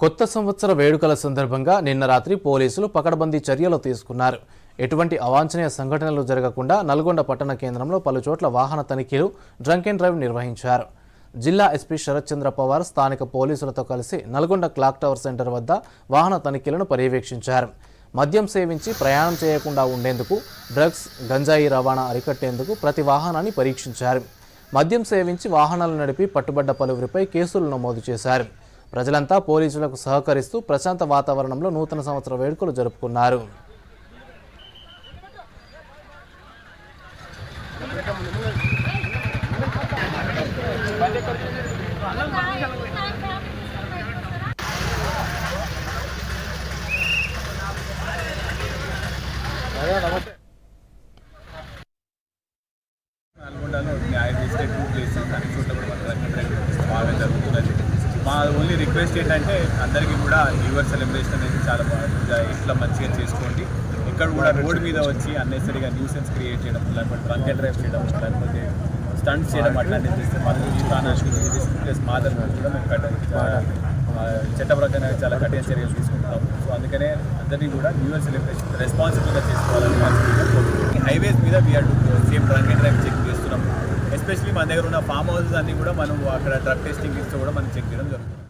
కొత్త సంవత్సర వేడుకల సందర్భంగా నిన్న రాత్రి పోలీసులు పకడ్బందీ చర్యలు తీసుకున్నారు. ఎటువంటి అవాంఛనీయ సంఘటనలు జరగకుండా నల్గొండ పట్టణ కేంద్రంలో పలుచోట్ల వాహన తనిఖీలు, డ్రంక్ అండ్ డ్రైవ్ నిర్వహించారు. జిల్లా ఎస్పీ శరత్ చంద్ర పవార్ స్థానిక పోలీసులతో కలిసి నల్గొండ క్లాక్ టవర్ సెంటర్ వద్ద వాహన తనిఖీలను పర్యవేక్షించారు. మద్యం సేవించి ప్రయాణం చేయకుండా ఉండేందుకు, డ్రగ్స్, గంజాయి రవాణా అరికట్టేందుకు ప్రతి వాహనాన్ని పరీక్షించారు. మద్యం సేవించి వాహనాలు నడిపి పట్టుబడ్డ పలువురిపై కేసులు నమోదు చేశారు. ప్రజలంతా పోలీసులకు సహకరిస్తూ ప్రశాంత వాతావరణంలో నూతన సంవత్సర వేడుకలు జరుపుకున్నారు. మా ఓన్లీ రిక్వెస్ట్ ఏంటంటే అందరికీ కూడా న్యూ ఇయర్ సెలబ్రేషన్ అనేది చాలా బాగా ఇట్లా మంచిగా చేసుకోండి. ఇక్కడ కూడా రోడ్ మీద వచ్చి అన్నెసరీగా న్యూసెన్స్ క్రియేట్ చేయడం, లేకపోతే డ్రంక్ అండ్ డ్రైవ్ చేయడం, లేకపోతే స్టంట్స్ చేయడం అట్లాంటివి చేస్తే మాత్రం ఈ స్థానానికి ప్లస్ మాదర్ కూడా మేము చట్ట ప్రకారంగా చాలా కఠిన చర్యలు తీసుకుంటాం. సో అందుకనే అందరినీ కూడా న్యూ ఇయర్ సెలబ్రేషన్ రెస్పాన్సిబుల్గా చేసుకోవాలని హైవేస్ మీద we are same drunk and drive check చేస్తున్నాం. ఎస్పెషల్లీ మన దగ్గర ఉన్న ఫామ్ హౌసెస్ అన్నీ కూడా మనం అక్కడ డ్రగ్ టెస్టింగ్ ఇస్తూ కూడా మనం చెక్ చేయడం జరుగుతుంది.